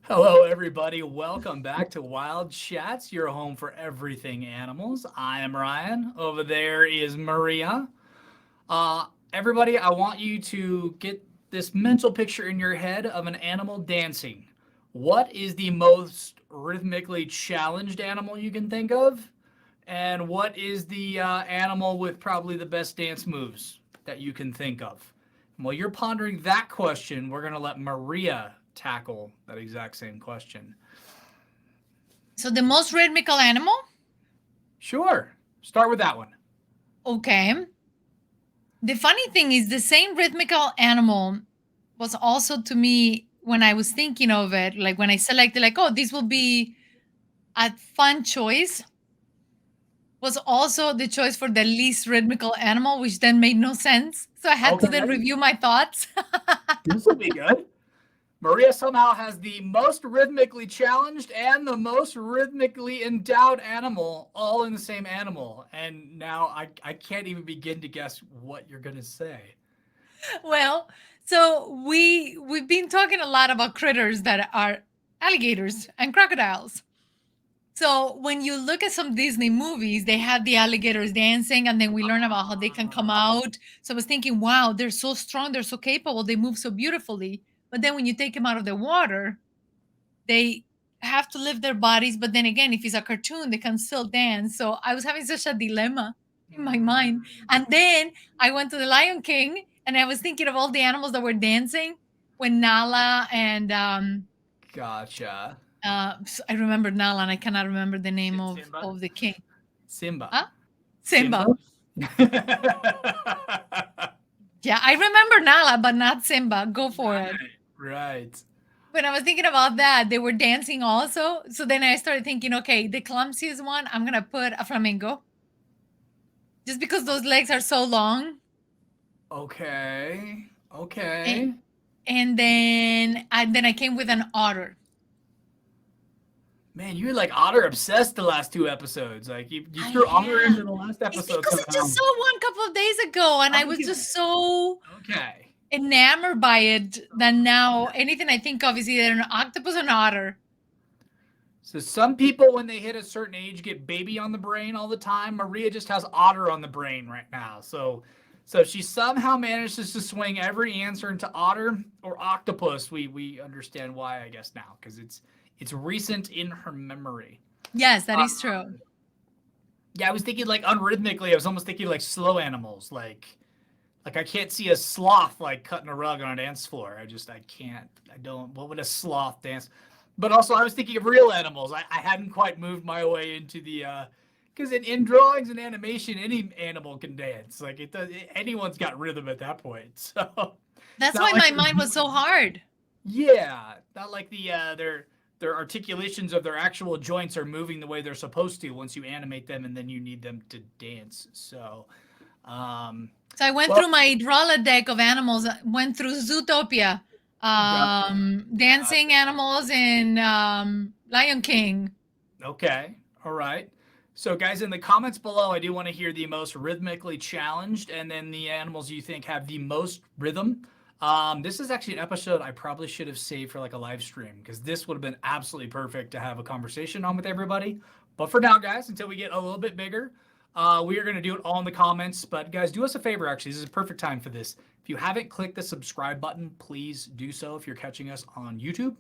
Hello, everybody. Welcome back to Wild Chats, your home for everything animals. I am Ryan. Over there is Maria. Everybody, I want you to get this mental picture in your head of an animal dancing. What is the most rhythmically challenged animal you can think of? And what is the animal with probably the best dance moves that you can think of? While you're pondering that question, we're going to let Maria tackle that exact same question. So the most rhythmical animal? Sure. Start with that one. Okay. The funny thing is the same rhythmical animal was also to me when I was thinking of it, like when I selected like, oh, this will be a fun choice, was also the choice for the least rhythmical animal, which then made no sense. So I had to then Okay. review my thoughts. This will be good. Maria somehow has the most rhythmically challenged and the most rhythmically endowed animal all in the same animal. And now I can't even begin to guess what you're going to say. Well, so we've been talking a lot about critters that are alligators and crocodiles. So when you look at some Disney movies, they have the alligators dancing, and then we learn about how they can come out. So I was thinking, wow, they're so strong, they're so capable, they move so beautifully. But then when you take them out of the water, they have to lift their bodies. But then again, if it's a cartoon, they can still dance. So I was having such a dilemma in my mind. And then I went to the Lion King, and I was thinking of all the animals that were dancing when Nala and Gotcha. I remember Nala, and I cannot remember the name Simba? of the king. Simba. Huh? Simba? Simba. Yeah, I remember Nala, but not Simba. Go for Right. it. Right. When I was thinking about that, they were dancing also. So then I started thinking, okay, the clumsiest one, I'm gonna put a flamingo, just because those legs are so long. Okay. And, Okay. and then I came with an otter. Man, you were like otter obsessed the last two episodes. Like you I threw otter into am. the last It's episode because I somehow. just saw one couple of days ago, and I was Okay. just so Okay. enamored by it that now anything I think of is either an octopus or an otter. So some people when they hit a certain age get baby on the brain all the time. Maria just has otter on the brain right now. So if she somehow manages to swing every answer into otter or octopus, we understand why I guess now because it's recent in her memory. Yes, that is Um, true. yeah, I was thinking like unrhythmically. I was almost thinking like slow animals, like I can't see a sloth like cutting a rug on a dance floor. I can't. I don't. What would a sloth dance? But also, I was thinking of real animals. I hadn't quite moved my way into the because in drawings and animation, any animal can dance. Like it does. Anyone's got rhythm at that point. So it's That's not why like my they're mind was so doing. hard. Yeah, not like their articulations of their actual joints are moving the way they're supposed to once you animate them, and then you need them to dance. So, um, So I went well, through my Rolodeck of animals, went through Zootopia, gotcha. dancing Gotcha. animals in Lion King. Okay. All right. So, guys, in the comments below, I do want to hear the most rhythmically challenged and then the animals you think have the most rhythm. This is actually an episode I probably should have saved for like a live stream because this would have been absolutely perfect to have a conversation on with everybody. But for now, guys, until we get a little bit bigger, we are going to do it all in the comments. But, guys, do us a favor, actually. This is a perfect time for this. If you haven't clicked the subscribe button, please do so if you're catching us on YouTube.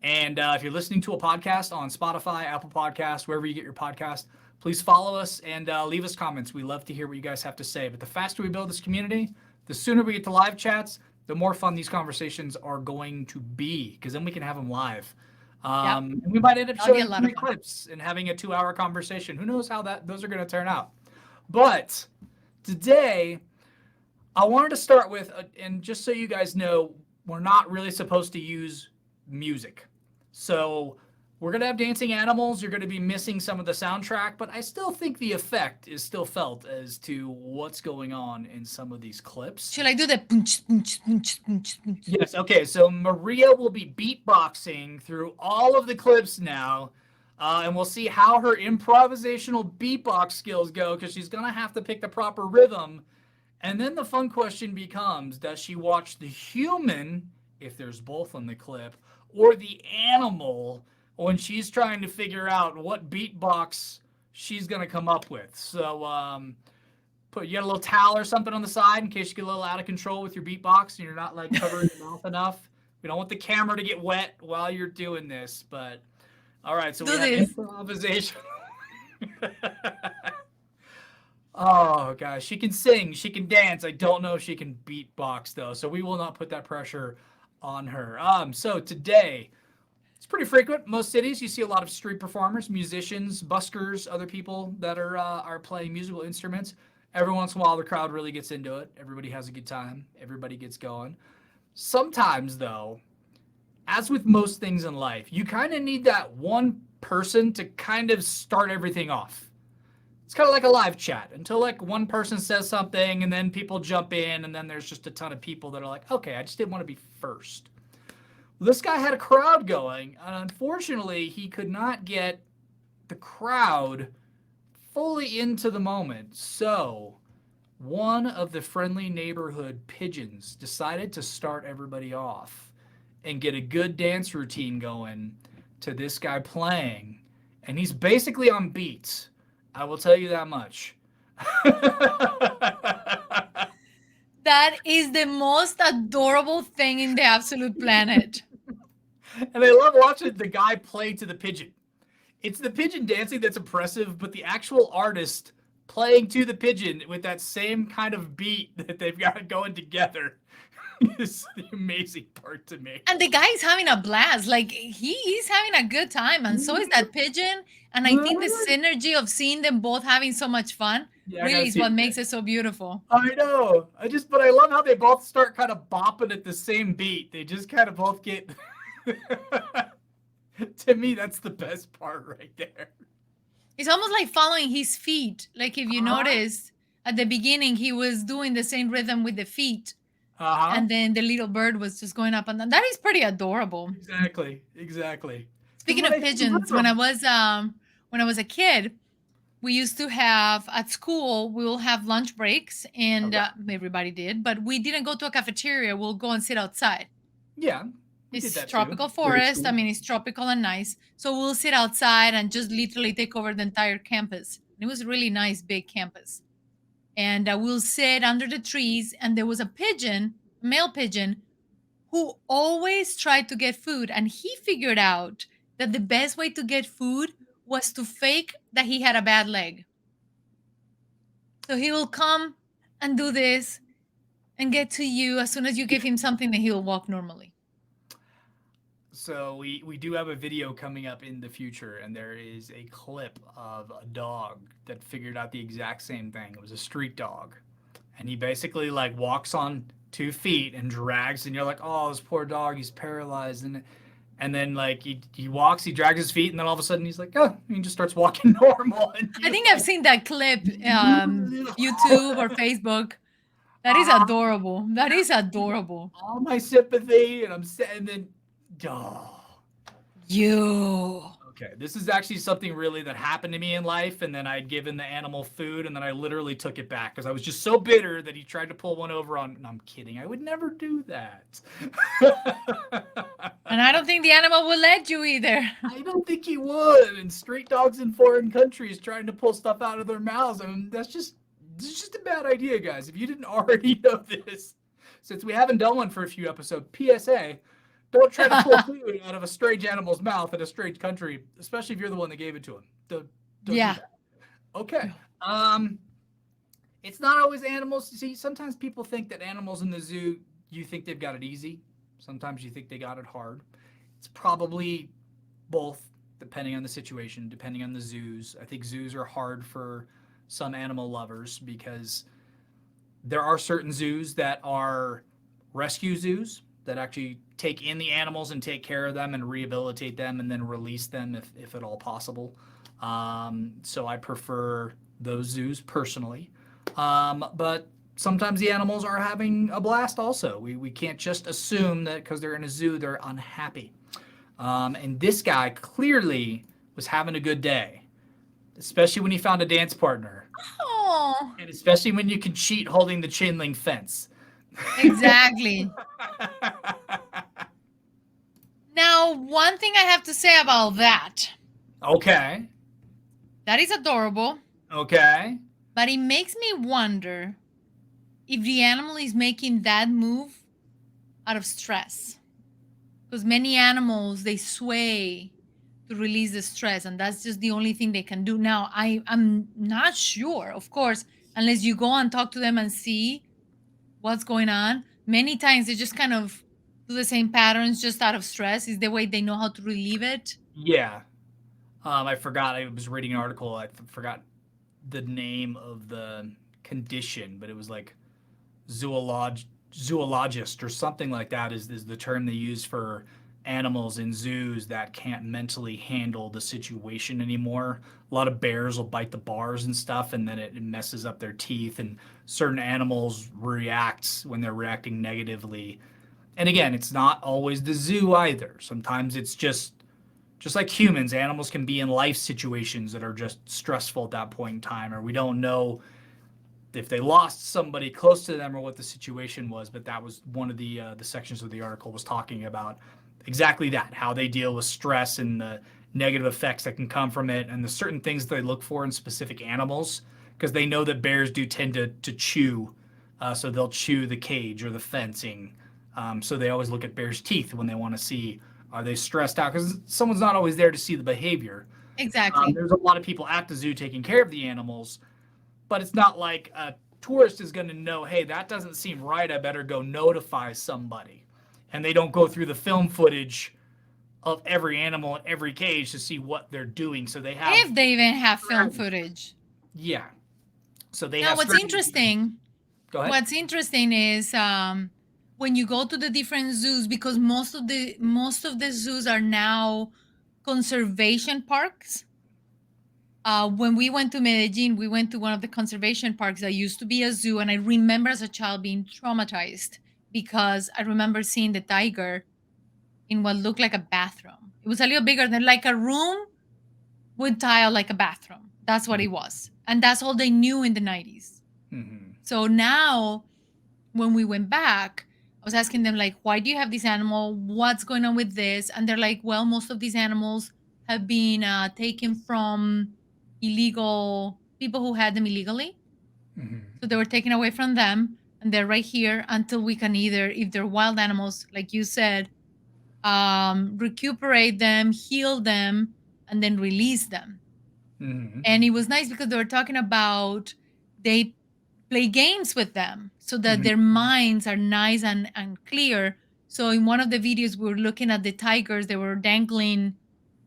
And if you're listening to a podcast on Spotify, Apple Podcasts, wherever you get your podcast, please follow us and leave us comments. We love to hear what you guys have to say. But the faster we build this community, the sooner we get to live chats, the more fun these conversations are going to be because then we can have them live. Yep, And we might end up that'll be a showing lot of three fun. clips and having a 2 hour conversation. Who knows how that those are going to turn out? But today, I wanted to start with, and just so you guys know, we're not really supposed to use music. So we're going to have dancing animals. You're going to be missing some of the soundtrack, but I still think the effect is still felt as to what's going on in some of these clips. Should I do the punch, punch, punch, punch, punch? Yes, okay, so Maria will be beatboxing through all of the clips now. And we'll see how her improvisational beatbox skills go because she's going to have to pick the proper rhythm. And then the fun question becomes, does she watch the human, if there's both on the clip, or the animal when she's trying to figure out what beatbox she's gonna come up with. So you got a little towel or something on the side in case you get a little out of control with your beatbox and you're not like covering your mouth enough. We don't want the camera to get wet while you're doing this, but all right, so we Do have this. improvisation. Oh gosh, she can sing, she can dance. I don't know if she can beatbox though, so we will not put that pressure on her. So today, it's pretty frequent. Most cities, you see a lot of street performers, musicians, buskers, other people that are playing musical instruments. Every once in a while, the crowd really gets into it. Everybody has a good time. Everybody gets going. Sometimes, though, as with most things in life, you kind of need that one person to kind of start everything off. It's kind of like a live chat until like one person says something and then people jump in and then there's just a ton of people that are like, okay, I just didn't want to be first. Well, this guy had a crowd going, and unfortunately, he could not get the crowd fully into the moment. So one of the friendly neighborhood pigeons decided to start everybody off and get a good dance routine going to this guy playing. And he's basically on beats. I will tell you that much. That is the most adorable thing in the absolute planet. And I love watching the guy play to the pigeon. It's the pigeon dancing that's impressive, but the actual artist playing to the pigeon with that same kind of beat that they've got going together is the amazing part to me. And the guy is having a blast. Like he is having a good time, and so is that pigeon. And I think the synergy of seeing them both having so much fun Yeah, I really gotta is see what it makes again. it so beautiful. I know. But I love how they both start kind of bopping at the same beat. They just kind of both get. To me, that's the best part right there. It's almost like following his feet. Like if you notice at the beginning, he was doing the same rhythm with the feet, and then the little bird was just going up and down. That is pretty adorable. Exactly. Exactly. Because Speaking of pigeons, when I was a kid, we used to have at school we will have lunch breaks, and everybody did, but we didn't go to a cafeteria. We'll go and sit outside. Yeah, we did It's that too. tropical Grade forest. I school. mean, it's tropical and nice. So we'll sit outside and just literally take over the entire campus. It was a really nice big campus. And we'll sit under the trees. And there was a pigeon, a male pigeon, who always tried to get food. And he figured out that the best way to get food was to fake that he had a bad leg. So he will come and do this and get to you. As soon as you give him something, then he'll walk normally. So we do have a video coming up in the future, and there is a clip of a dog that figured out the exact same thing. It was a street dog, and he basically like walks on 2 feet and drags, and you're like, oh, this poor dog, he's paralyzed, and then like he walks, he drags his feet, and then all of a sudden he's like, oh, he just starts walking normal. And I think I've seen that clip, YouTube or Facebook. That is adorable. That is adorable. All my sympathy, and then, oh. You. Okay, this is actually something really that happened to me in life, and then I'd given the animal food, and then I literally took it back because I was just so bitter that he tried to pull one over on. No, I'm kidding. I would never do that. And I don't think the animal will let you either. I don't think he would. And street dogs in foreign countries trying to pull stuff out of their mouths. I mean, it's just a bad idea, guys. If you didn't already know this, since we haven't done one for a few episodes, PSA. Don't try to pull food out of a strange animal's mouth in a strange country, especially if you're the one that gave it to him. Don't Yeah. do that. Okay. It's not always animals. See, sometimes people think that animals in the zoo, you think they've got it easy. Sometimes you think they got it hard. It's probably both, depending on the situation, depending on the zoos. I think zoos are hard for some animal lovers because there are certain zoos that are rescue zoos that actually take in the animals and take care of them and rehabilitate them and then release them if at all possible. So I prefer those zoos personally. But sometimes the animals are having a blast also. We can't just assume that because they're in a zoo, they're unhappy. And this guy clearly was having a good day, especially when he found a dance partner. Oh. And especially when you can cheat holding the chain link fence. Exactly. Now, one thing I have to say about that, Okay. that is adorable, Okay. but it makes me wonder if the animal is making that move out of stress. Because many animals, they sway to release the stress, and that's just the only thing they can do. Now, I'm not sure, of course, unless you go and talk to them and see what's going on. Many times they just kind of do the same patterns just out of stress, is the way they know how to relieve it. Yeah. I forgot. I was reading an article. I forgot the name of the condition, but it was like zoologist or something like that is the term they use for animals in zoos that can't mentally handle the situation anymore. A lot of bears will bite the bars and stuff, and then it messes up their teeth. And certain animals react when they're reacting negatively. And again, it's not always the zoo either. Sometimes it's just like humans, animals can be in life situations that are just stressful at that point in time, or we don't know if they lost somebody close to them or what the situation was. But that was one of the sections of the article was talking about exactly that, how they deal with stress and the negative effects that can come from it, and the certain things they look for in specific animals, because they know that bears do tend to chew, so they'll chew the cage or the fencing. So they always look at bears' teeth when they want to see are they stressed out, because someone's not always there to see the behavior. Exactly. There's a lot of people at the zoo taking care of the animals, but it's not like a tourist is going to know, hey, that doesn't seem right. I better go notify somebody. And they don't go through the film footage of every animal in every cage to see what they're doing. So they have, If they even have film footage. yeah. So they Now, have. Go ahead. what's interesting is when you go to the different zoos, because most of the zoos are now conservation parks. When we went to Medellin, we went to one of the conservation parks that used to be a zoo, and I remember as a child being traumatized because I remember seeing the tiger in what looked like a bathroom. It was a little bigger than like a room with tile, like a bathroom. That's what it was, and that's all they knew in the 90s. Mm-hmm. So now, when we went back, I was asking them like, "Why do you have this animal? What's going on with this?" And they're like, "Well, most of these animals have been taken from illegal people who had them illegally. Mm-hmm. So they were taken away from them, and they're right here until we can either, if they're wild animals, like you said, recuperate them, heal them, and then release them." Mm-hmm. And it was nice because they were talking about they play games with them so that Mm-hmm. their minds are nice and clear. So in one of the videos, we were looking at the tigers. They were dangling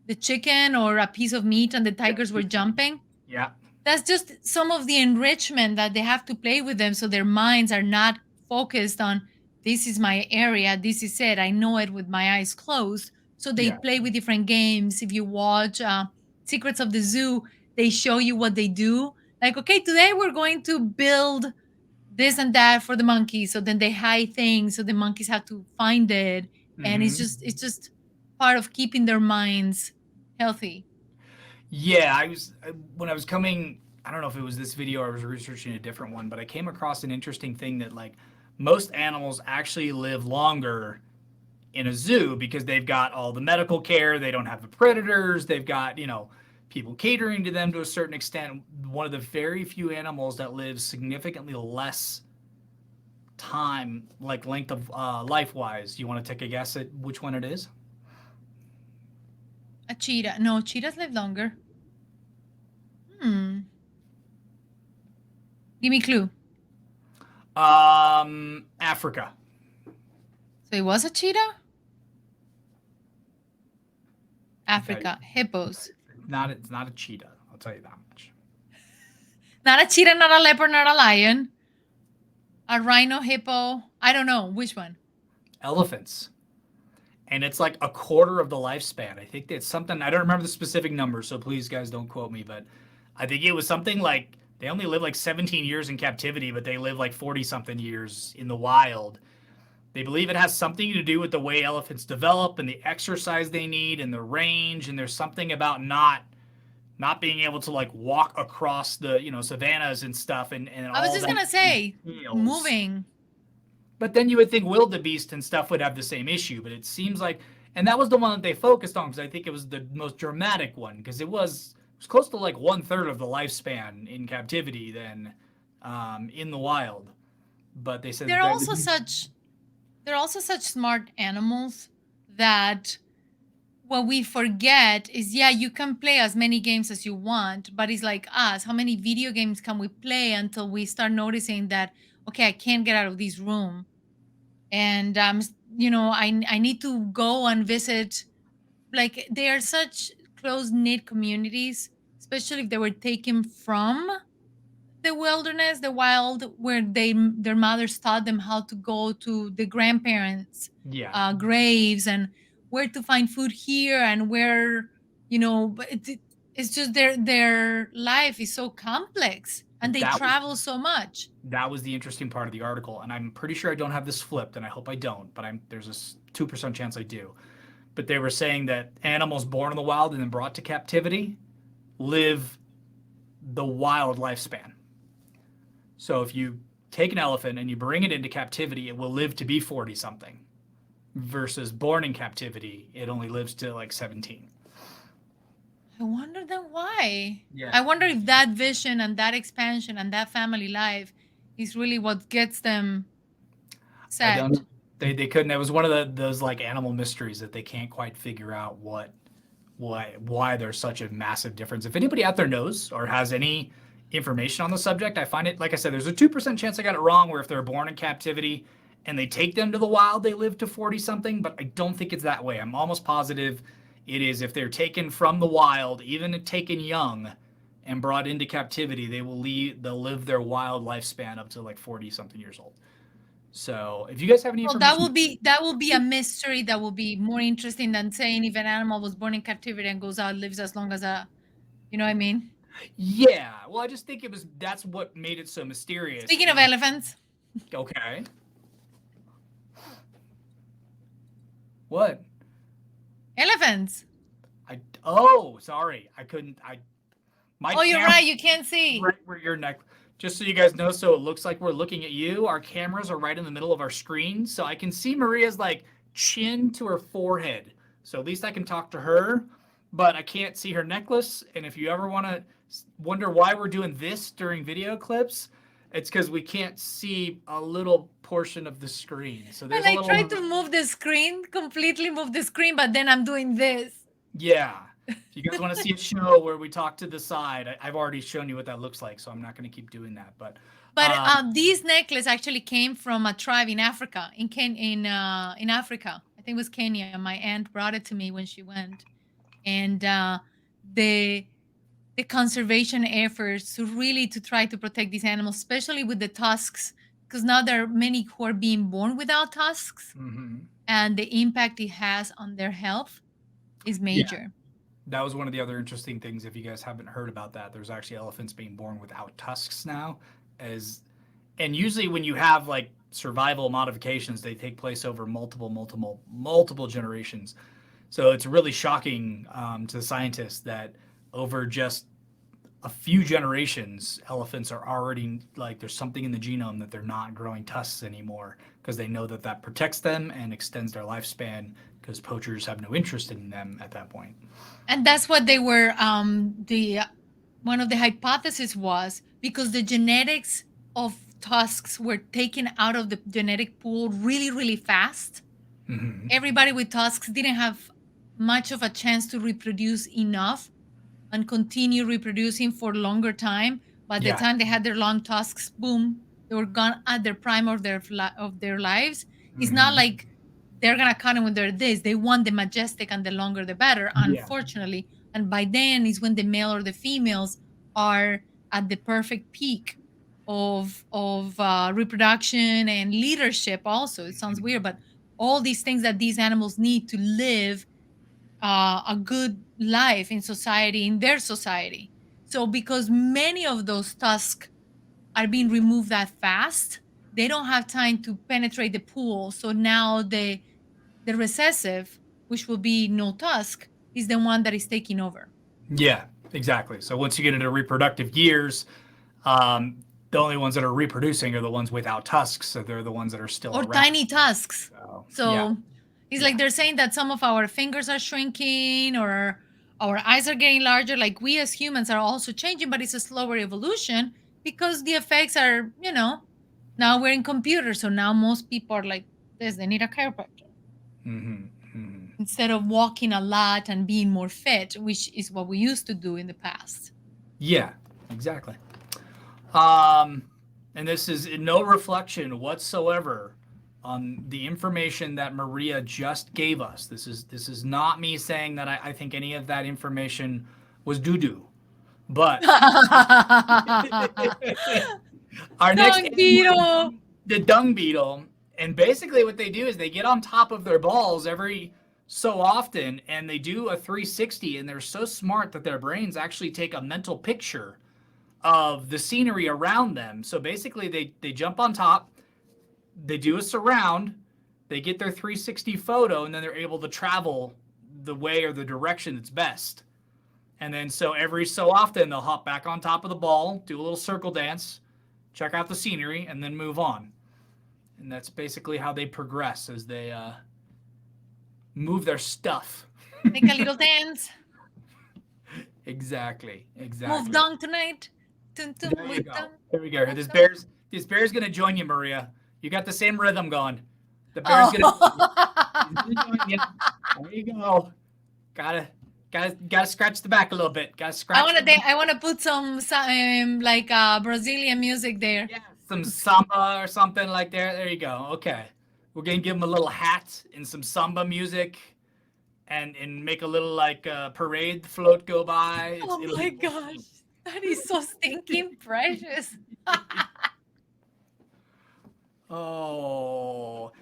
the chicken or a piece of meat, and the tigers were jumping. Yeah. That's just some of the enrichment that they have to play with them, so their minds are not focused on this is my area, this is it, I know it with my eyes closed. So they Yeah. play with different games. If you watch Secrets of the Zoo, they show you what they do, like, okay, today we're going to build this and that for the monkeys, so then they hide things so the monkeys have to find it. And Mm-hmm. it's just part of keeping their minds healthy. Yeah, when I was coming. I don't know if it was this video or I was researching a different one, but I came across an interesting thing that like most animals actually live longer in a zoo because they've got all the medical care. They don't have the predators. They've got people catering to them to a certain extent. One of the very few animals that lives significantly less time, like length of life wise. You want to take a guess at which one it is? A cheetah. No, cheetahs live longer. Hmm. Give me a clue. Africa. So it was a cheetah? Okay. Africa. Hippos. It's not a cheetah. I'll tell you that much. Not a cheetah, not a leopard, not a lion. A rhino, hippo. I don't know. Which one? Elephants. And it's like a quarter of the lifespan. I think it's something, I don't remember the specific number, so please guys don't quote me, but I think it was something like they only live like 17 years in captivity, but they live like 40 something years in the wild. They believe it has something to do with the way elephants develop and the exercise they need and the range, and there's something about not being able to like walk across the savannas and stuff, and I was all just that going to say, entails. moving. But then you would think wildebeest and stuff would have the same issue, but it seems like And that was the one that they focused on because I think it was the most dramatic one because it was close to like 1/3 of the lifespan in captivity than in the wild. But they said They're that also such they're also such smart animals that what we forget is, yeah, you can play as many games as you want, but it's like us, how many video games can we play until we start noticing that, okay, I can't get out of this room, and I need to go and visit. Like, they are such close knit communities, especially if they were taken from the wilderness, the wild, where their mothers taught them how to go to the grandparents' yeah, graves, and where to find food here, and where, but it's just their life is so complex, and they that was travel so much. that was the interesting part of the article, and I'm pretty sure I don't have this flipped, and I hope I don't, but there's a 2% chance I do. But they were saying that animals born in the wild and then brought to captivity live the wild lifespan. So if you take an elephant and you bring it into captivity, it will live to be 40 something. Versus born in captivity, it only lives to like 17. I wonder then why. Yeah. I wonder if that vision and that expansion and that family life is really what gets them I don't set. know. They couldn't. It was one of those like animal mysteries that they can't quite figure out why there's such a massive difference. If anybody out there knows or has any information on the subject, I find it, like I said, there's a 2% chance I got it wrong where if they're born in captivity and they take them to the wild, they live to 40 something, but I don't think it's that way. I'm almost positive it is if they're taken from the wild, even taken young and brought into captivity, they'll live their wild lifespan up to like 40 something years old. So, if you guys have any Well, that information, will be a mystery that will be more interesting than saying if an animal was born in captivity and goes out, lives as long as you know what I mean? yeah. Well, I just think that's what made it so mysterious. Speaking of elephants, Okay. What? elephants. Sorry. I couldn't. My Oh, you're camera right. You can't see. right where your neck. Just so you guys know, so it looks like we're looking at you. Our cameras are right in the middle of our screen, so I can see Maria's like chin to her forehead. So at least I can talk to her, but I can't see her necklace. And if you ever want to wonder why we're doing this during video clips, it's because we can't see a little portion of the screen. So there's And a I little. tried to move the screen, completely move the screen, but then I'm doing this. Yeah. If you guys want to see a show where we talk to the side, I've already shown you what that looks like, so I'm not going to keep doing that. But But this necklace actually came from a tribe in Africa, in Africa. I think it was Kenya. My aunt brought it to me when she went, and the the conservation efforts to try to protect these animals, especially with the tusks, because now there are many who are being born without tusks, mhm. and the impact it has on their health is Yeah, major. that was one of the other interesting things. If you guys haven't heard about that, there's actually elephants being born without tusks now, as and usually when you have like survival modifications, they take place over multiple generations. So it's really shocking to the scientists that over just a few generations, elephants are already like there's something in the genome that they're not growing tusks anymore because they know that that protects them and extends their lifespan because poachers have no interest in them at that point. And that's what they were. The One of the hypotheses was because the genetics of tusks were taken out of the genetic pool really, really fast. Mm-hmm. Everybody with tusks didn't have much of a chance to reproduce enough and continue reproducing for longer time. By the Yeah. time they had their long tusks, boom, they were gone at their prime of their lives. It's not Mm-hmm. like they're gonna cut them when they're this. They want the majestic, and the longer the better, Yeah. unfortunately. And by then is when the male or the females are at the perfect peak of reproduction and leadership. Also, it sounds weird, but all these things that these animals need to live a good life in society, in their society. So, because many of those tusks are being removed that fast, they don't have time to penetrate the pool. So now the recessive, which will be no tusk, is the one that is taking over. Yeah, exactly. So once you get into reproductive years, the only ones that are reproducing are the ones without tusks. So they're the ones that are still Or around. tiny tusks. So, yeah. So It's Yeah. like they're saying that some of our fingers are shrinking or our eyes are getting larger. Like we as humans are also changing, but it's a slower evolution because the effects are, now we're in computers. So now most people are like this. They need a chiropractor instead of walking a lot and being more fit, which is what we used to do in the past. Yeah, exactly. And this is no reflection whatsoever on the information that Maria just gave us. This is not me saying that I think any of that information was doo doo. But our next Dung animal is beetle. the dung beetle. And basically, what they do is they get on top of their balls every so often and they do a 360. And they're so smart that their brains actually take a mental picture of the scenery around them. So basically, they jump on top, they do a surround, they get their 360 photo, and then they're able to travel the way or the direction that's best. And then so every so often they'll hop back on top of the ball, do a little circle dance, check out the scenery, and then move on. And that's basically how they progress as they move their stuff. Make a little dance. Exactly. Move Dung tonight. There you go. There we go. This bear's gonna join you, Maria. You got the same rhythm going. The bear's gonna join you. There you go. Gotta scratch the back a little bit. Gotta scratch. I want to put some like Brazilian music there. Yeah, some samba or something like that. There you go. Okay, we're gonna give him a little hat and some samba music, and make a little like parade float go by. Oh my gosh, that is so stinking precious. Oh.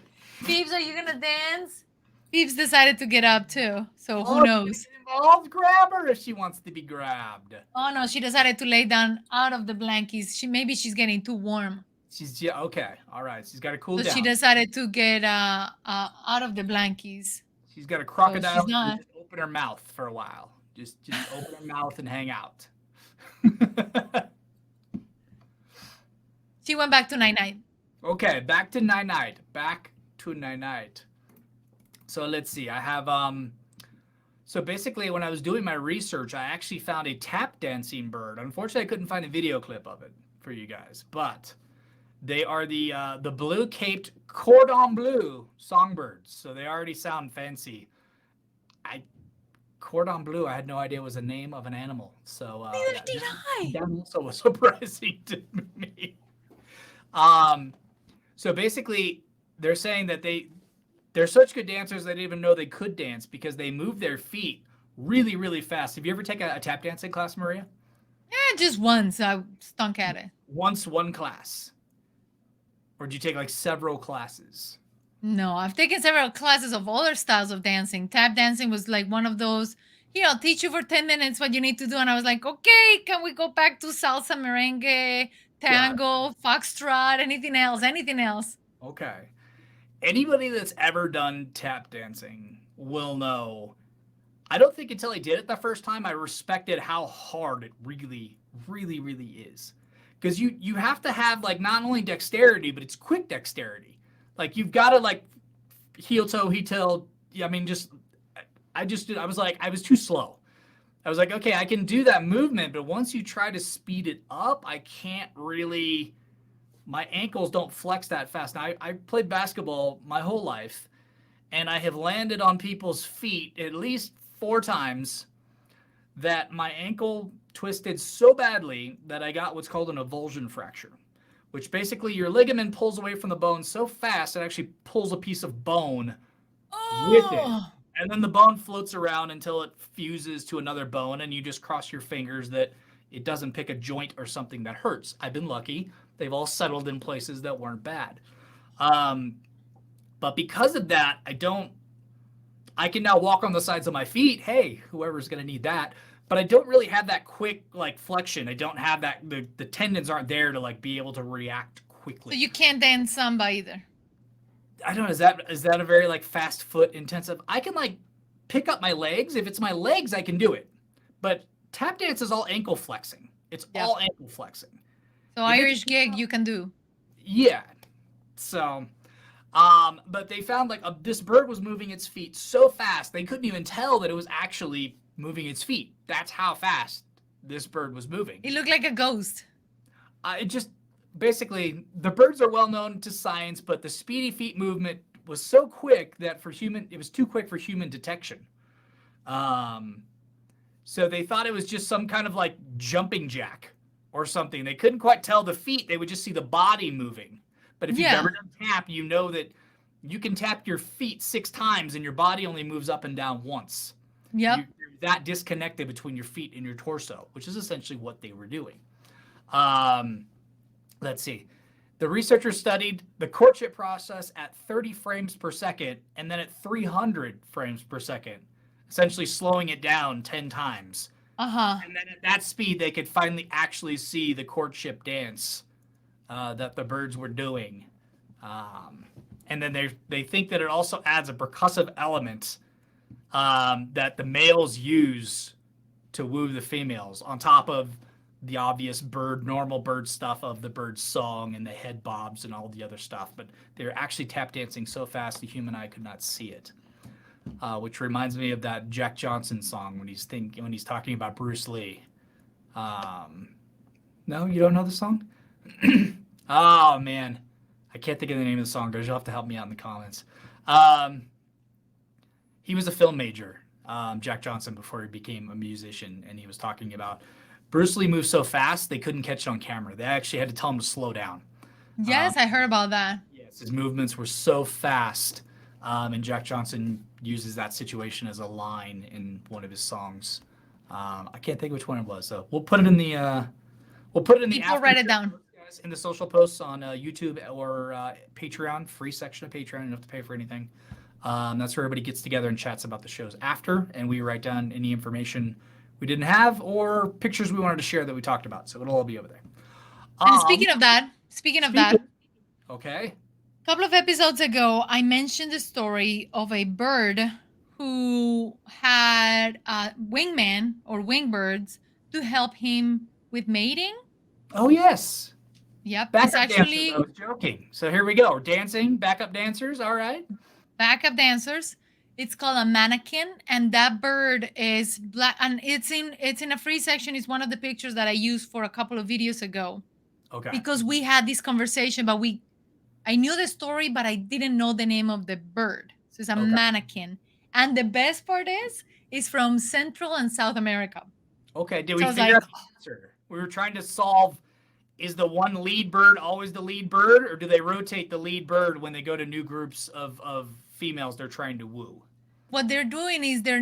Phoebes, are you gonna dance? Phoebes decided to get up too, so who knows? Involved, grab her if she wants to be grabbed. Oh no, she decided to lay down out of the blankets. Maybe she's getting too warm. Okay. All right. She's got to cool down. So she decided to get out of the blankets. She's got a crocodile. So just open her mouth for a while. Just open her mouth and hang out. She went back to night-night. Okay, back to night-night. Back to night-night. So let's see. I have so basically when I was doing my research, I actually found a tap dancing bird. Unfortunately, I couldn't find a video clip of it for you guys, but they are the blue-caped Cordon-Bleu songbirds. So they already sound fancy. Cordon-Bleu, I had no idea was a name of an animal. So neither did I. That also was surprising to me. So basically, they're saying that they're such good dancers they didn't even know they could dance because they move their feet really, really fast. Have you ever taken a tap dancing class, Maria? Yeah, just once. I stunk at it. Once, one class. Or did you take like several classes? No, I've taken several classes of other styles of dancing. Tap dancing was like one of those, I'll teach you for 10 minutes what you need to do. And I was like, okay, can we go back to salsa, merengue, tango, foxtrot, anything else? Okay. Anybody that's ever done tap dancing will know. I don't think until I did it the first time, I respected how hard it really, really, really is. Because you have to have like not only dexterity, but it's quick dexterity. Like you've got to like heel toe. I mean, I was too slow. I was like, okay, I can do that movement, but once you try to speed it up, I can't really. My ankles don't flex that fast. Now, I played basketball my whole life, and I have landed on people's feet at least 4 times that my ankle twisted so badly that I got what's called an avulsion fracture, which basically your ligament pulls away from the bone so fast it actually pulls a piece of bone with it. And then the bone floats around until it fuses to another bone, and you just cross your fingers that it doesn't pick a joint or something that hurts. I've been lucky. They've all settled in places that weren't bad. But because of that, I can now walk on the sides of my feet. Hey, whoever's going to need that. But I don't really have that quick like flexion. I don't have that. The tendons aren't there to like be able to react quickly. So you can't dance samba either. I don't know. Is that a very like fast foot intensive? I can like pick up my legs. If it's my legs, I can do it. But tap dance is all ankle flexing. It's all ankle flexing. So Irish gig you can do. Yeah. So But they found like this bird was moving its feet so fast they couldn't even tell that it was actually moving its feet. That's how fast this bird was moving. It looked like a ghost. It just basically the birds are well known to science, but the speedy feet movement was so quick that it was too quick for human detection. So they thought it was just some kind of like jumping jack or something. They couldn't quite tell the feet; they would just see the body moving. But if you've ever done tap, you know that you can tap your feet 6 times and your body only moves up and down once. Yep. You're that disconnected between your feet and your torso, which is essentially what they were doing. Let's see. The researchers studied the courtship process at 30 frames per second and then at 300 frames per second, essentially slowing it down 10 times. And then at that speed, they could finally actually see the courtship dance that the birds were doing. And then they think that it also adds a percussive element that the males use to woo the females on top of the obvious normal bird stuff of the bird's song and the head bobs and all the other stuff. But they're actually tap dancing so fast the human eye could not see it. Which reminds me of that Jack Johnson song when he's talking about Bruce Lee. No, you don't know the song? Oh man, I can't think of the name of the song, guys. You'll have to help me out in the comments. He was a film major, Jack Johnson, before he became a musician, and he was talking about Bruce Lee moved so fast they couldn't catch it on camera. They actually had to tell him to slow down. Yes, I heard about that. Yes, his movements were so fast, and Jack Johnson uses that situation as a line in one of his songs. I can't think which one it was, so we'll put it in the People write it down in the social posts on YouTube or Patreon, free section of Patreon. You don't have to pay for anything. That's where everybody gets together and chats about the shows after, and we write down any information we didn't have or pictures we wanted to share that we talked about. So it'll all be over there. And speaking of that, okay. A couple of episodes ago, I mentioned the story of a bird who had wingman or wingbirds to help him with mating. Oh, yes. Yep. Backup It's actually dancers. I was joking. So here we go. We're dancing, backup dancers. All right. backup dancers. It's called a mannequin, and that bird is black, and it's in a free section. It's one of the pictures that I used for a couple of videos ago. Okay. Because we had this conversation, but I knew the story, but I didn't know the name of the bird. So it's a mannequin. And the best part is from Central and South America. Okay. Did we figure out the answer? We were trying to solve, is the one lead bird always the lead bird, or do they rotate the lead bird when they go to new groups of females they're trying to woo? What they're doing is their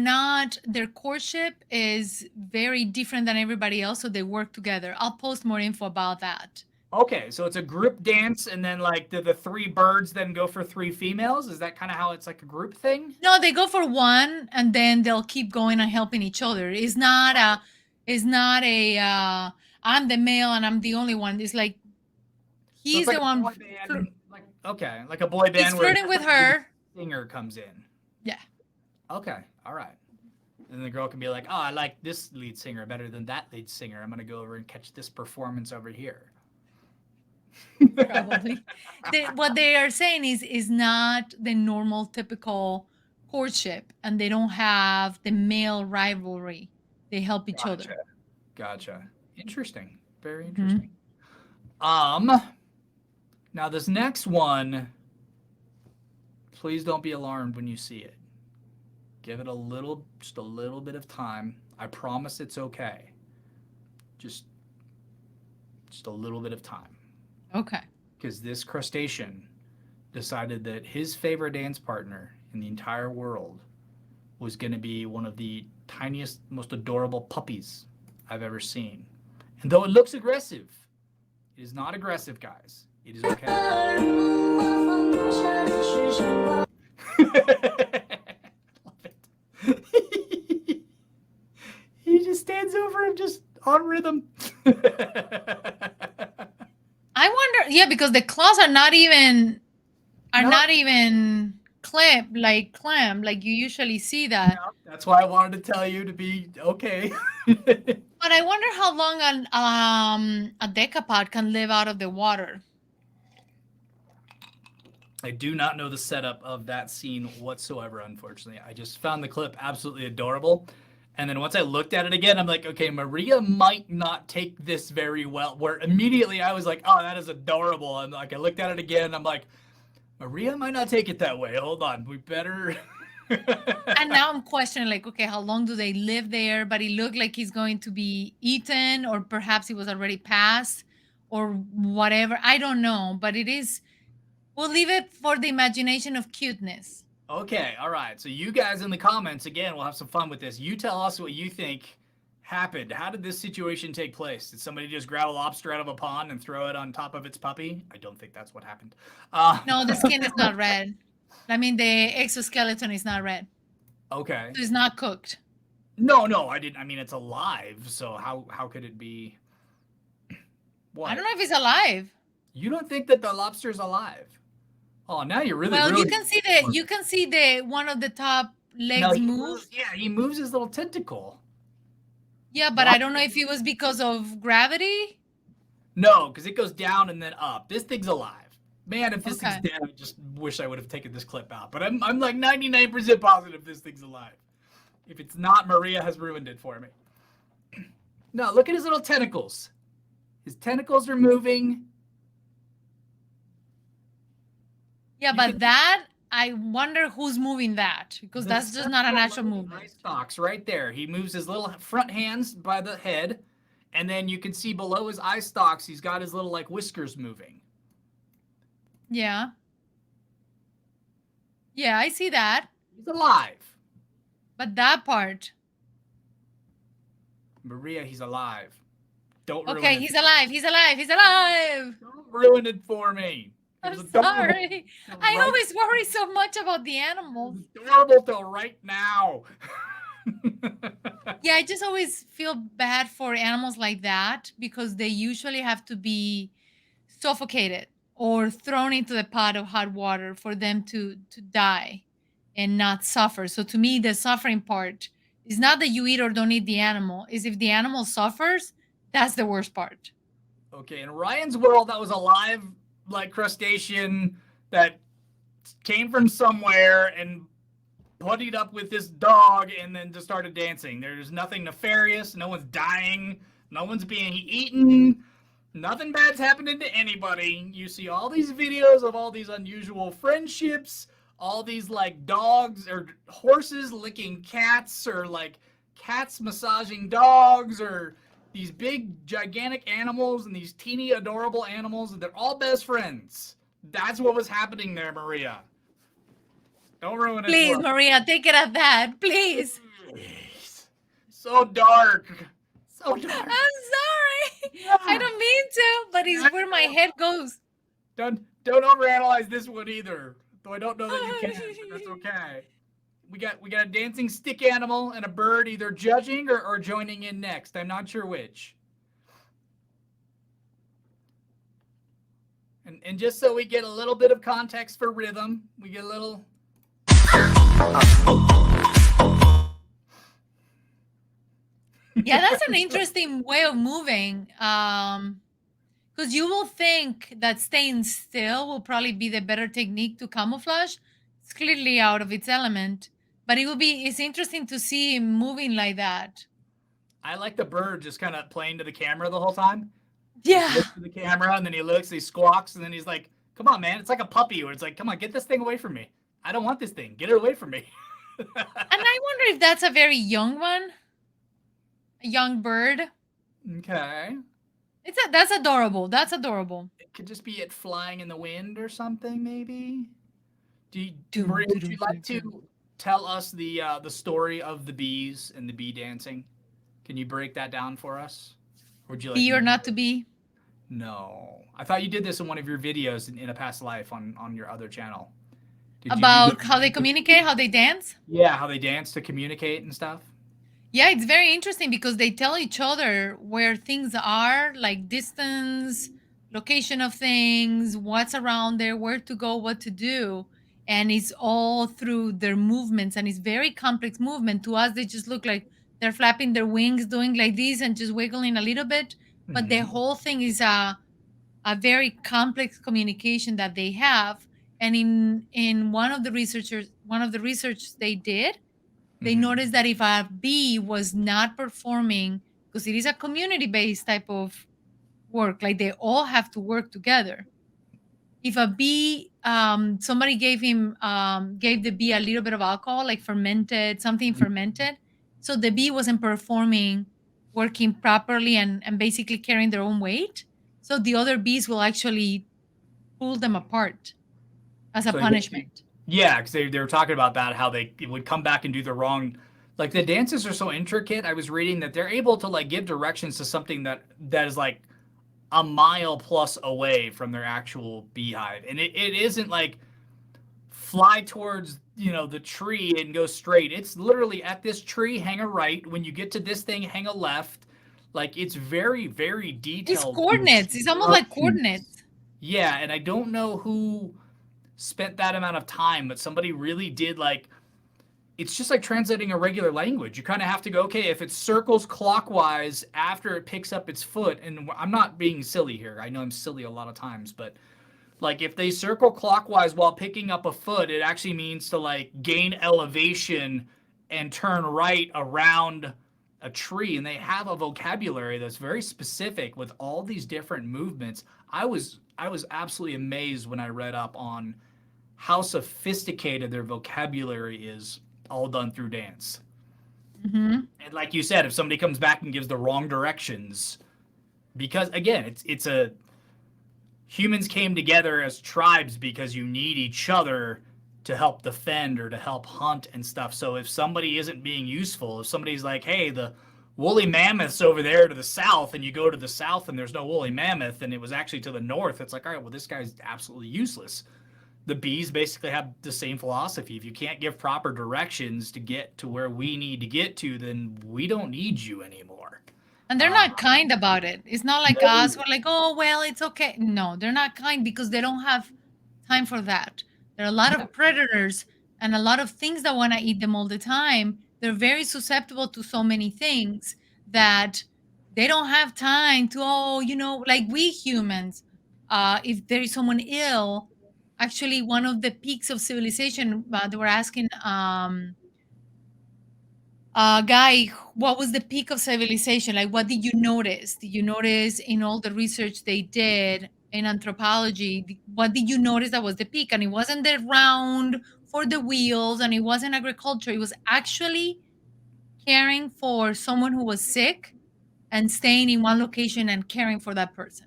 courtship is very different than everybody else, so they work together. I'll post more info about that. Okay, so it's a group dance, and then like the 3 birds then go for 3 females? Is that kind of how it's like a group thing? No, they go for one, and then they'll keep going and helping each other. It's not a I'm the male and I'm the only one. It's like he's the one. Like a boy band. He's flirting with her. Singer comes in. Yeah. Okay, all right. And the girl can be like, oh, I like this lead singer better than that lead singer. I'm going to go over and catch this performance over here. Probably. What they are saying is not the normal, typical courtship, and they don't have the male rivalry. They help each other. Gotcha. Interesting. Very interesting. Now this next one, please don't be alarmed when you see it. Give it just a little bit of time. I promise it's okay. Just a little bit of time. Okay. Because this crustacean decided that his favorite dance partner in the entire world was going to be one of the tiniest, most adorable puppies I've ever seen. And though it looks aggressive, it is not aggressive, guys. It is okay. He just stands over him just on rhythm. I wonder, because the claws are not even clamped like you usually see that. No, that's why I wanted to tell you to be okay. But I wonder how long a decapod can live out of the water. I do not know the setup of that scene whatsoever, unfortunately. I just found the clip absolutely adorable. And then once I looked at it again, I'm like, okay, Maria might not take this very well. Where immediately I was like, oh, that is adorable. And like I looked at it again, I'm like, Maria might not take it that way. Hold on, we better. And now I'm questioning, like, okay, how long do they live there? But it looked like he's going to be eaten, or perhaps he was already passed, or whatever. I don't know, but it is. We'll leave it for the imagination of cuteness. Okay, all right. So you guys in the comments again, we'll have some fun with this. You tell us what you think happened. How did this situation take place? Did somebody just grab a lobster out of a pond and throw it on top of its puppy? I don't think that's what happened. No, the skin is not red. I mean, the exoskeleton is not red. Okay. So it's not cooked. No, I didn't. I mean, it's alive. So how could it be? What? I don't know if it's alive. You don't think that the lobster's alive? Oh, now you're really. Well, really you can see the one of the top legs move. Yeah, he moves his little tentacle. Yeah, but I don't know if it was because of gravity. No, because it goes down and then up. This thing's alive. Man, if this Okay. thing's dead, I just wish I would have taken this clip out. But I'm like 99% positive this thing's alive. If it's not, Maria has ruined it for me. No, look at his little tentacles. His tentacles are moving. Yeah, but that, I wonder who's moving that, because that's just not a natural movement. Eye stalks right there. He moves his little front hands by the head, and then you can see below his eye stalks, he's got his little like whiskers moving. Yeah. Yeah, I see that. He's alive. But that part. Maria, he's alive. Don't ruin Okay, it. he's alive. He's alive. He's alive. Don't ruin it for me. I'm sorry. I always worry so much about the animals. It's adorable till right now. Yeah, I just always feel bad for animals like that, because they usually have to be suffocated or thrown into the pot of hot water for them to die and not suffer. So to me, the suffering part is not that you eat or don't eat the animal, is if the animal suffers, that's the worst part. Okay, in Ryan's world, that was a live like crustacean that came from somewhere and buddied up with this dog and then just started dancing. There's nothing nefarious. No one's dying. No one's being eaten. Nothing bad's happening to anybody. You see all these videos of all these unusual friendships, all these like dogs or horses licking cats, or like cats massaging dogs, or these big gigantic animals and these teeny adorable animals, and they're all best friends. That's what was happening there, Maria. Don't ruin it. Please, Maria, take it at that. Please. So dark. So dark. I'm sorry. Yeah. I don't mean to, but it's where my head goes. Don't overanalyze this one either. Though I don't know that you can, but that's okay. We got a dancing stick animal and a bird either judging or joining in next. I'm not sure which. And just so we get a little bit of context for rhythm, we get a little. Yeah, that's an interesting way of moving. Because you will think that staying still will probably be the better technique to camouflage. It's clearly out of its element, but it's interesting to see him moving like that. I like the bird just kind of playing to the camera the whole time. Yeah. He looks to the camera and then he looks, he squawks, and then he's like, come on, man. It's like a puppy where it's like, come on, get this thing away from me. I don't want this thing. Get it away from me. And I wonder if that's a very young one. A young bird. Okay. That's adorable. That's adorable. It could just be it flying in the wind or something, maybe. Maria, Would you like to tell us the story of the bees and the bee dancing? Can you break that down for us? Or would you like Be or not to be? No. I thought you did this in one of your videos in a past life on your other channel. About how they communicate, how they dance? Yeah, how they dance to communicate and stuff. Yeah, it's very interesting because they tell each other where things are, like distance, location of things, what's around there, where to go, what to do. And it's all through their movements. And it's very complex movement. To us, they just look like they're flapping their wings, doing like this and just wiggling a little bit. But the whole thing is a very complex communication that they have. And in one of the research they did, they Mhm. noticed that if a bee was not performing, because it is a community based type of work, like they all have to work together. If a bee, somebody gave the bee a little bit of alcohol, like fermented, something fermented, so the bee wasn't performing, working properly, and basically carrying their own weight, so the other bees will actually pull them apart as a So they basically, punishment. yeah, because they were talking about that, how they would come back and do the wrong, like the dances are so intricate. I was reading that they're able to like give directions to something that is like a mile plus away from their actual beehive, and it isn't like fly towards the tree and go straight. It's literally at this tree, hang a right. When you get to this thing, hang a left. Like it's very very It's detailed coordinates. It's almost like instructions. coordinates. Yeah, and I don't know who spent that amount of time, but somebody really did like it's just like translating a regular language. You kind of have to go, okay, if it circles clockwise after it picks up its foot, and I'm not being silly here. I know I'm silly a lot of times, but like if they circle clockwise while picking up a foot, it actually means to like gain elevation and turn right around a tree. And they have a vocabulary that's very specific with all these different movements. I was absolutely amazed when I read up on how sophisticated their vocabulary is, all done through dance. Hmm. And like you said, if somebody comes back and gives the wrong directions, because again, it's a humans came together as tribes because you need each other to help defend or to help hunt and stuff. So if somebody isn't being useful, if somebody's like, hey, the woolly mammoth's over there to the south, and you go to the south and there's no woolly mammoth and it was actually to the north, it's like, all right, well, this guy's absolutely useless. The bees basically have the same philosophy. If you can't give proper directions to get to where we need to get to, then we don't need you anymore. And they're Uh, not kind about it. It's not like us. no. We're like, oh, well, it's okay. No, they're not kind because they don't have time for that. There are a lot Yeah. of predators and a lot of things that want to eat them all the time. They're very susceptible to so many things that they don't have time to, oh, like we humans, if there is someone ill, actually, one of the peaks of civilization, they were asking, guy, what was the peak of civilization? Like, what did you notice? Did you notice in all the research they did in anthropology? What did you notice that was the peak? And it wasn't the round for the wheels, and it wasn't agriculture. It was actually caring for someone who was sick and staying in one location and caring for that person.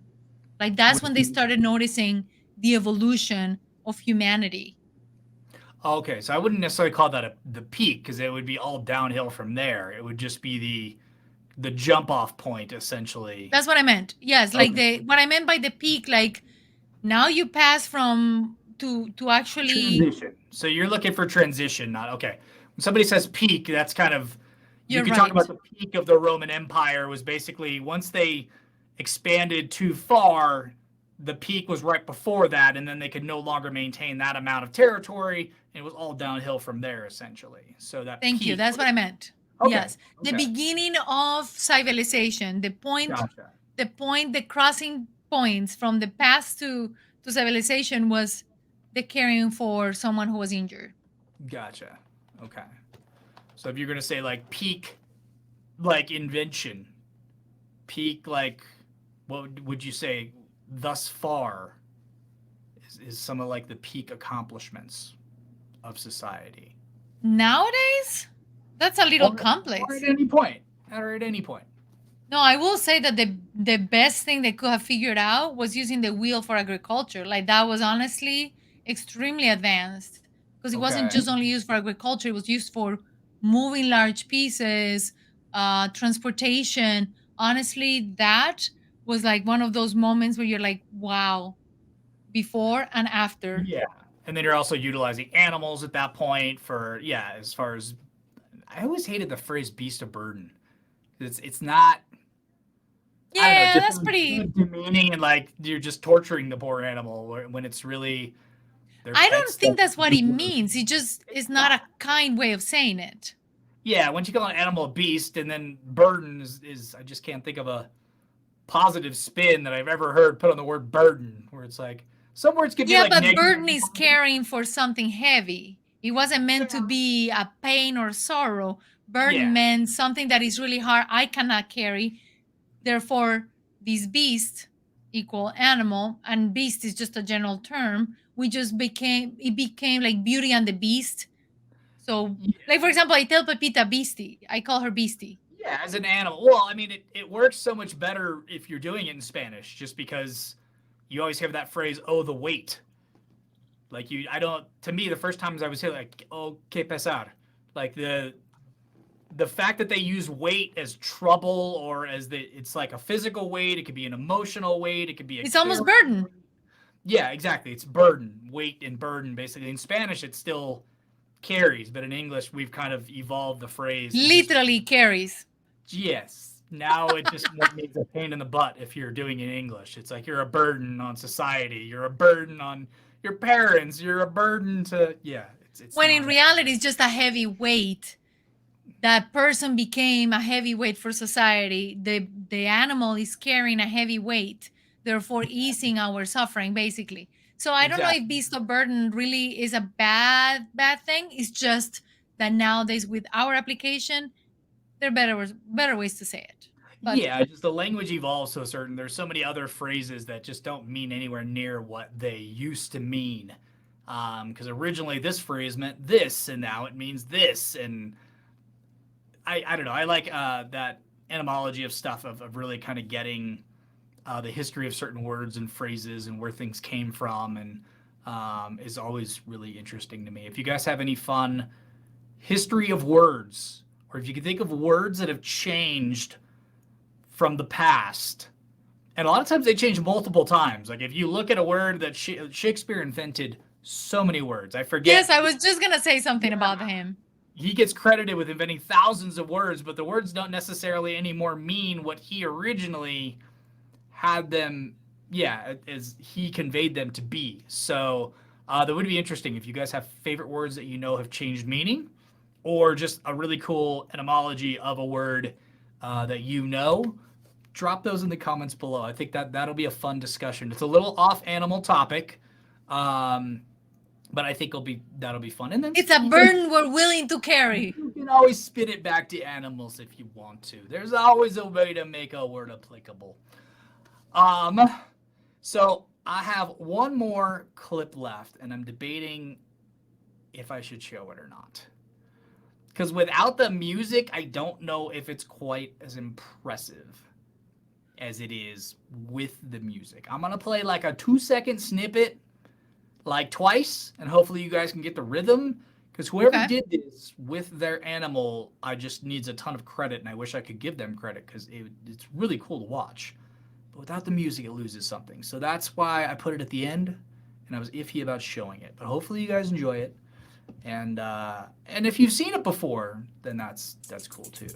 Like, that's when they started noticing the evolution of humanity. Okay, so I wouldn't necessarily call that the peak because it would be all downhill from there. It would just be the jump off point essentially. That's what I meant. Yes, like Okay. the what I meant by the peak, like now you pass from to actually. Transition. So you're looking for transition, not okay. When somebody says peak, that's kind of you You're could talk about right. the peak of the Roman Empire was basically once they expanded too far, the peak was right before that, and then they could no longer maintain that amount of territory, and it was all downhill from there essentially. So that Thank you. peak. That's what I meant. Okay. Yes. The Okay. beginning of civilization, Gotcha. the crossing points from the past to civilization was the caring for someone who was injured. Gotcha. Okay. So if you're gonna say like peak, like invention, peak like, what would you say thus far is some of like the peak accomplishments of society, Nowadays, that's a little or at complex. any point, or at any point. No, I will say that the best thing they could have figured out was using the wheel for agriculture. Like that was honestly extremely advanced because it wasn't Okay. just only used for agriculture; it was used for moving large pieces, transportation. Honestly, that was like one of those moments where you're like, "Wow!" Before and after. Yeah. And then you're also utilizing animals at that point for yeah. As far as I always hated the phrase "beast of burden." It's not. I don't know. It Yeah, just that's sounds so pretty. demeaning and like you're just torturing the poor animal when it's really their I pets don't that think that's what do he work. means. It just It's is not not. a kind way of saying it. Yeah, once you call an animal a beast, and then burden is I just can't think of a positive spin that I've ever heard put on the word burden, where it's like Some words could be Yeah, like but negative. burden is caring for something heavy. It wasn't meant to be a pain or sorrow. Burden Yeah. meant something that is really hard. I cannot carry. Therefore, this beast equal animal, and beast is just a general term. It became like Beauty and the Beast. So, Yeah. like for example, I tell Pepita Beastie. I call her Beastie. Yeah, as an animal. Well, I mean, it works so much better if you're doing it in Spanish, just because you always have that phrase, "Oh, the weight." Like I don't. To me, the first times I was here, like, "Oh, que pesar," like the fact that they use weight as trouble or it's like a physical weight. It could be an emotional weight. It could be a It's almost character burden. weight. Yeah, exactly. It's burden, weight, and burden. Basically, in Spanish, it still carries, but in English, we've kind of evolved the phrase to just Literally carries. yes. Now it just means a pain in the butt if you're doing it in English. It's like you're a burden on society. You're a burden on your parents. You're a burden to yeah. It's When in not. reality, it's just a heavy weight. That person became a heavy weight for society. The animal is carrying a heavy weight, therefore easing our suffering, basically. So I don't know if Exactly. beast of burden really is a bad thing. It's just that nowadays with our application, there are better ways to say it. But Yeah, just the language evolves so certain. There's so many other phrases that just don't mean anywhere near what they used to mean. Because originally this phrase meant this, and now it means this, and I don't know. I like that etymology of stuff of really kind of getting the history of certain words and phrases and where things came from, and is always really interesting to me. If you guys have any fun history of words, or if you can think of words that have changed from the past, and a lot of times they change multiple times. Like if you look at a word that Shakespeare invented so many words, I yes, forget. I was just gonna say something about him. He gets credited with inventing thousands of words, but the words don't necessarily anymore mean what he originally had them, yeah, as he conveyed them to be. So that would be interesting if you guys have favorite words that you know have changed meaning, or just a really cool etymology of a word that you know. Drop those in the comments below. I think that'll be a fun discussion. It's a little off animal topic, but I think that'll be fun. And then It's a burden we're willing to carry. you can always spin it back to animals if you want to. There's always a way to make a word applicable. So I have one more clip left, and I'm debating if I should show it or not. Because without the music, I don't know if it's quite as impressive as it is with the music. I'm gonna play like a 2-second snippet, like twice, and hopefully you guys can get the rhythm. Because whoever did this with their animal, I just needs a ton of credit, and I wish I could give them credit because it's really cool to watch. But without the music, it loses something. So that's why I put it at the end, and I was iffy about showing it. But hopefully you guys enjoy it, and if you've seen it before, then that's cool too.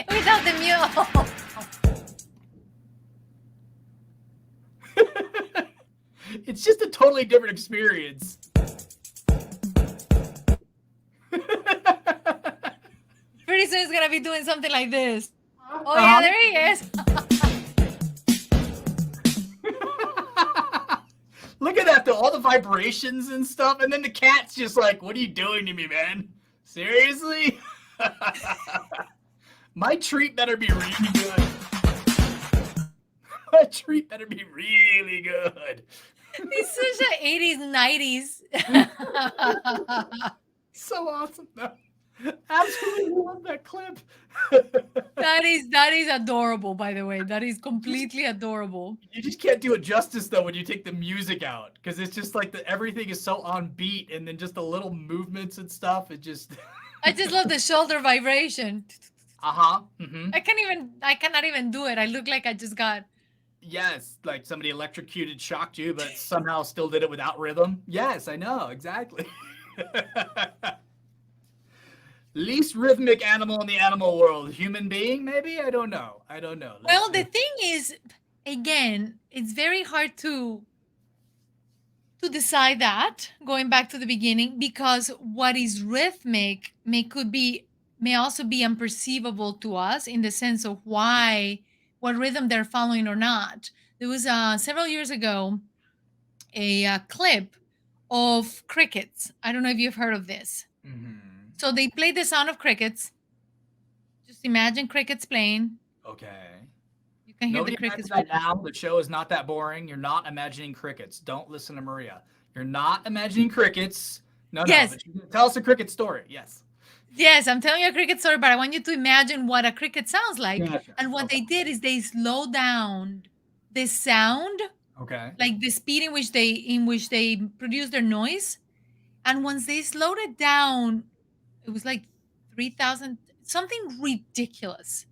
Without the mule. It's just a totally different experience. Pretty soon he's gonna be doing something like this. Oh yeah, there he is. Look at that though, all the vibrations and stuff, and then the cat's just like, "What are you doing to me, man? Seriously?" My treat better be really good. My treat better be really good. He's such an 80s, 90s. So awesome though. Absolutely love that clip. That is adorable, by the way. That is completely adorable. You just can't do it justice though when you take the music out, because it's just like everything is so on beat, and then just the little movements and stuff. It just. I just love the shoulder vibration. Mm-hmm. I cannot even do it. I look like I just got. Yes, like somebody electrocuted, shocked you, but somehow still did it without rhythm. Yes, I know, exactly. Least rhythmic animal in the animal world. Human being, maybe? I don't know. Well, the thing is, again, it's very hard to decide that, going back to the beginning, because what is rhythmic could be may also be unperceivable to us in the sense of why, what rhythm they're following or not. There was several years ago a clip of crickets. I don't know if you've heard of this. Mm-hmm. So they played the sound of crickets. Just imagine crickets playing. Okay. You can hear the Nobody imagine crickets. that now. The show is not that boring. You're not imagining crickets. Don't listen to Maria. You're not imagining crickets. No, Yes, but tell us a cricket story. Yes. yes, I'm telling you a cricket story, but I want you to imagine what a cricket sounds like. Gotcha. And what Okay. they did is they slowed down the sound, Okay. like the speed in which they produce their noise. And once they slowed it down, it was like 3,000, something ridiculous.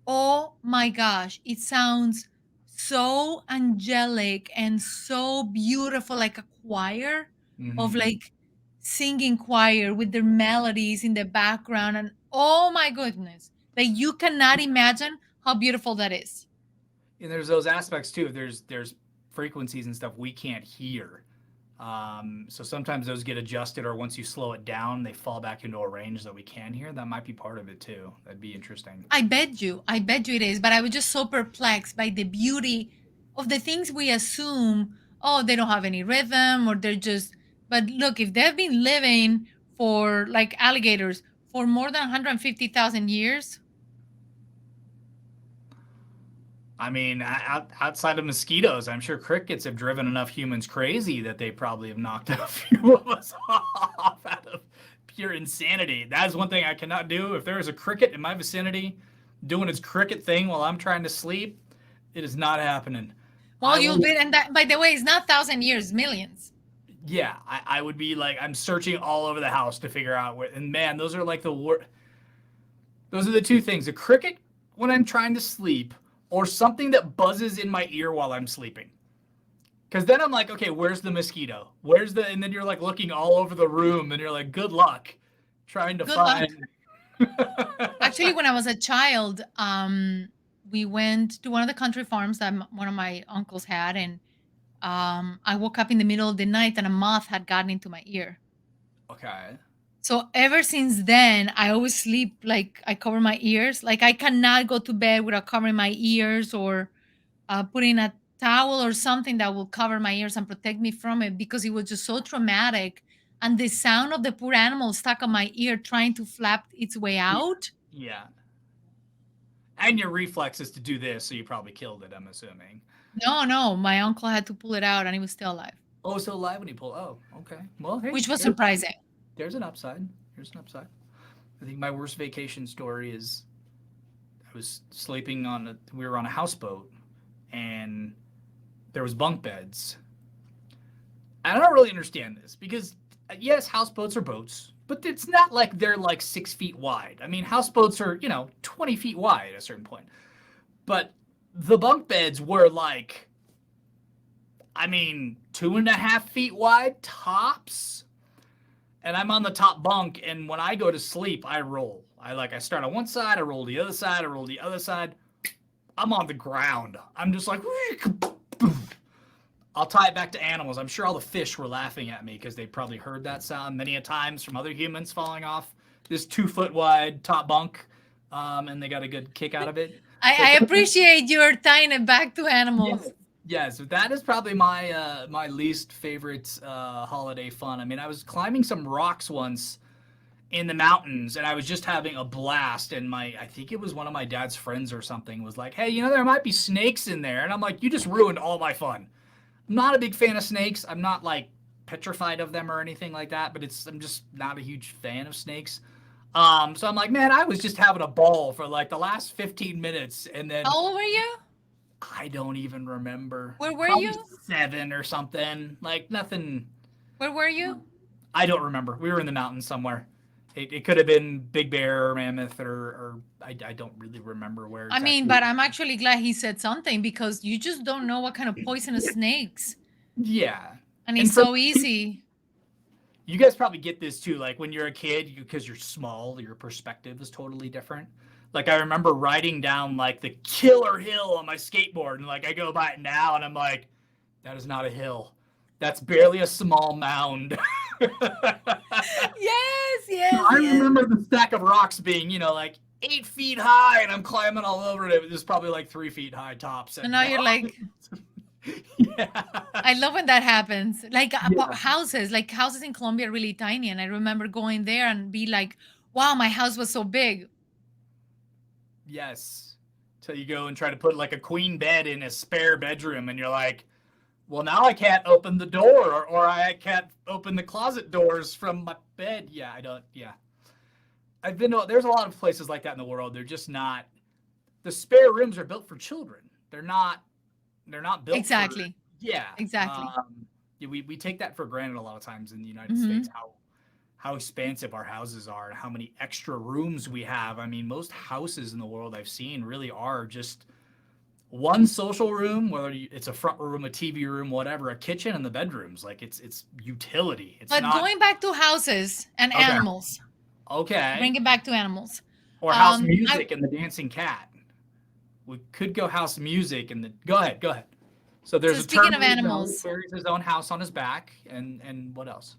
Oh my gosh, it sounds so angelic and so beautiful, like a choir of Mm-hmm. like singing choir with their melodies in the background. And oh my goodness, like you cannot imagine how beautiful that is. And there's those aspects too. There's frequencies and stuff we can't hear. So sometimes those get adjusted, or once you slow it down, they fall back into a range that we can hear. That might be part of it too. That'd be interesting. I bet you it is. But I was just so perplexed by the beauty of the things we assume. Oh, they don't have any rhythm, or they're just. But look, if they've been living for like alligators for more than 150,000 years, I mean, outside of mosquitoes, I'm sure crickets have driven enough humans crazy that they probably have knocked a few of us off out of pure insanity. That is one thing I cannot do. If there is a cricket in my vicinity doing its cricket thing while I'm trying to sleep, it is not happening. well, I you'll will, be. And that, by the way, it's not thousand years, millions. yeah, I would be like, I'm searching all over the house to figure out where. And man, those are like the worst. Those are the two things: a cricket when I'm trying to sleep, or something that buzzes in my ear while I'm sleeping. Because then I'm like, okay, where's the mosquito? Where's the? And then you're like looking all over the room, and you're like, good luck trying to Good luck. find. Actually, when I was a child, we went to one of the country farms that one of my uncles had, and I woke up in the middle of the night and a moth had gotten into my ear. Okay. So ever since then, I always sleep like I cover my ears. Like I cannot go to bed without covering my ears or putting a towel or something that will cover my ears and protect me from it because it was just so traumatic. And the sound of the poor animal stuck on my ear trying to flap its way Yeah. out. Yeah. And your reflex is to do this, so you probably killed it. I'm assuming. No, no, my uncle had to pull it out and he was still alive, Oh, still alive when you pull. Oh, okay. Well, hey, which was surprising. there's an upside. Here's an upside. I think my worst vacation story is I was sleeping on a. We were on a houseboat, and there was bunk beds. I don't really understand this because yes, houseboats are boats, but it's not like they're like 6 feet wide. I mean, houseboats are 20 feet wide at a certain point, but the bunk beds were like, I mean, 2.5 feet wide tops. And I'm on the top bunk, and when I go to sleep, I roll. I start on one side, I roll the other side, I roll the other side. I'm on the ground. I'm just like, I'll tie it back to animals. I'm sure all the fish were laughing at me because they probably heard that sound many a times from other humans falling off this 2 foot wide top bunk, and they got a good kick out of it. I appreciate your tying it back to animals. Yes. Yes, that is probably my least favorite holiday fun. I mean, I was climbing some rocks once in the mountains, and I was just having a blast. And I think it was one of my dad's friends or something, was like, "Hey, there might be snakes in there," and I'm like, "You just ruined all my fun." I'm not a big fan of snakes. I'm not like petrified of them or anything like that, but I'm just not a huge fan of snakes. So I'm like, man, I was just having a ball for like the last 15 minutes, and then How old were you? I don't even remember. Where were Probably you? 7 or something. Like nothing. Where were you? I don't remember. We were in the mountains somewhere. It could have been Big Bear or Mammoth or I don't really remember where I exactly. mean, but I'm actually glad he said something because you just don't know what kind of poisonous snakes. Yeah. And it's so easy. You guys probably get this too. Like when you're a kid, because you're small, your perspective is totally different. Like I remember riding down like the killer hill on my skateboard, and like I go by it now, and I'm like, that is not a hill. That's barely a small mound. Yes, yes, I yes. remember the stack of rocks being, like 8 feet high, and I'm climbing all over it. It was probably like 3 feet high tops. And And now you're like, yeah, I love when that happens. Like yeah, houses, like houses in Colombia are really tiny. And I remember going there and be like, wow, my house was so big. yes. Till you go and try to put like a queen bed in a spare bedroom, and you're like, well, now I can't open the door, or I can't open the closet doors from my bed. Yeah, I don't. Yeah, I've been to. There's a lot of places like that in the world. They're just not. The spare rooms are built for children. They're not. They're not built for. Exactly. Yeah. Exactly. Yeah, we take that for granted a lot of times in the United States. Hmm. How expansive our houses are and how many extra rooms we have. I mean, most houses in the world I've seen really are just one social room, whether it's a front room, a TV room, whatever, a kitchen, and the bedrooms. Like it's utility. It's But not going back to houses and okay. animals, Okay. bring it back to animals. Or house I music and the dancing cat. We could go house music and the. Go ahead. Go ahead. So there's so a speaking term of we know. He animals, carries his own house on his back, and what else?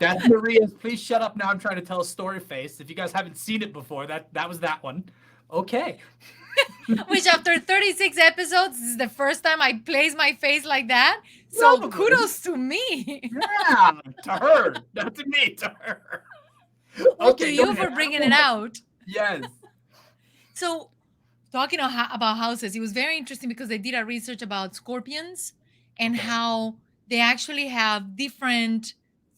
That's Maria's. Please shut up now. I'm trying to tell a story face. If you guys haven't seen it before, that was that one. Okay. which after 36 episodes, this is the first time I place my face like that. So Probably. kudos to me. Yeah, to her, not to me, to her. Well, to Okay, go you ahead. for bringing it out. Yes. So talking about houses, it was very interesting because they did a research about scorpions and Okay. how they actually have different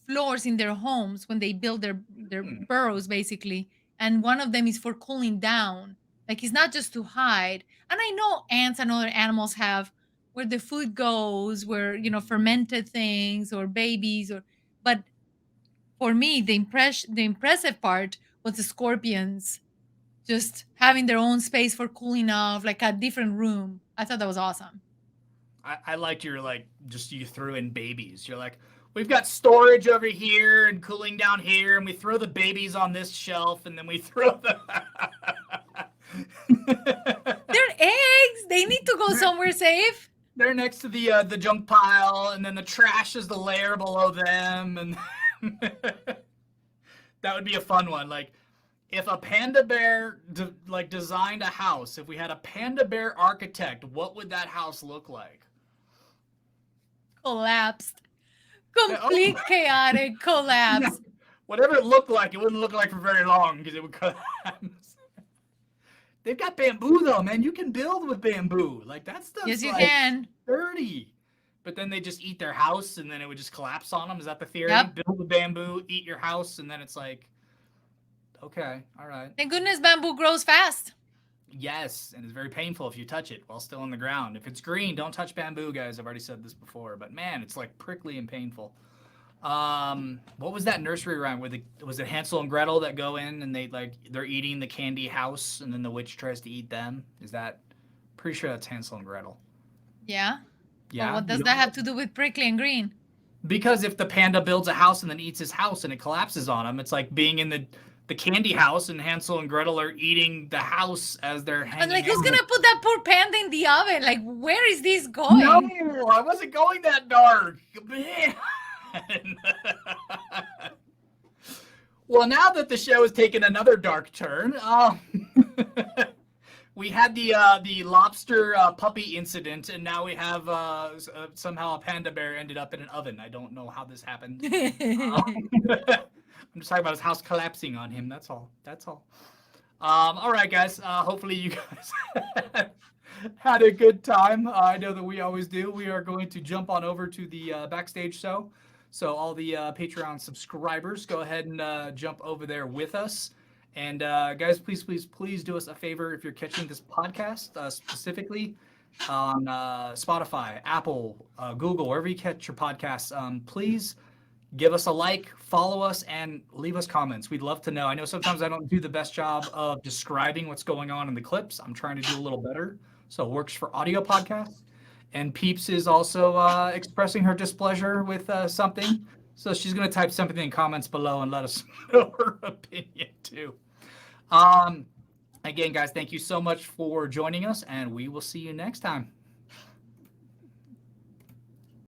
floors in their homes when they build their Hmm. burrows basically, and one of them is for cooling down. Like it's not just to hide. And I know ants and other animals have where the food goes, where fermented things or babies, or but for me the impressive part was the scorpions just having their own space for cooling off, like a different room. I thought that was awesome. I liked your just you threw in babies. You're like, we've got storage over here and cooling down here, and we throw the babies on this shelf, and then we throw the. They're eggs. They need to go somewhere safe. They're next to the junk pile, and then the trash is the layer below them, and that would be a fun one. Like if a panda bear designed a house, if we had a panda bear architect, what would that house look like? Collapsed. Oh, Complete chaotic collapse. whatever it looked like, it wouldn't look like for very long because it would collapse. They've got bamboo though, man. You can build with bamboo. Like that stuff's Yes, you like can. sturdy. But then they just eat their house and then it would just collapse on them. Is that the theory? Yep. Build the bamboo, eat your house, and then it's like, okay, all right. Thank goodness bamboo grows fast. Yes, and it's very painful if you touch it while still on the ground. If it's green, don't touch bamboo, guys. I've already said this before, but man, it's like prickly and painful. What was that nursery rhyme where was it Hansel and Gretel that go in and they're eating the candy house and then the witch tries to eat them? Is that pretty sure that's Hansel and Gretel? Yeah. Yeah. But what You does that have to do with prickly and green? Because if the panda builds a house and then eats his house and it collapses on him, it's like being in the candy house and Hansel and Gretel are eating the house as they're hanging. And like, who's out. gonna put that poor panda in the oven? Like, where is this going? No, I wasn't going that dark. Man. Well, now that the show has taken another dark turn, we had the lobster puppy incident, and now we have somehow a panda bear ended up in an oven. I don't know how this happened. I'm just talking about his house collapsing on him. That's all. That's all. All right, guys. Hopefully you guys had a good time. I know that we always do. We are going to jump on over to the backstage show. So all the Patreon subscribers, go ahead and jump over there with us. And guys, please do us a favor if you're catching this podcast specifically on Spotify, Apple, Google, wherever you catch your podcasts. Please give us a like, follow us, and leave us comments. We'd love to know. I know sometimes I don't do the best job of describing what's going on in the clips. I'm trying to do a little better, so it works for audio podcasts. And Peeps is also expressing her displeasure with something. So she's going to type something in comments below and let us know her opinion too. Again, guys, thank you so much for joining us, and we will see you next time.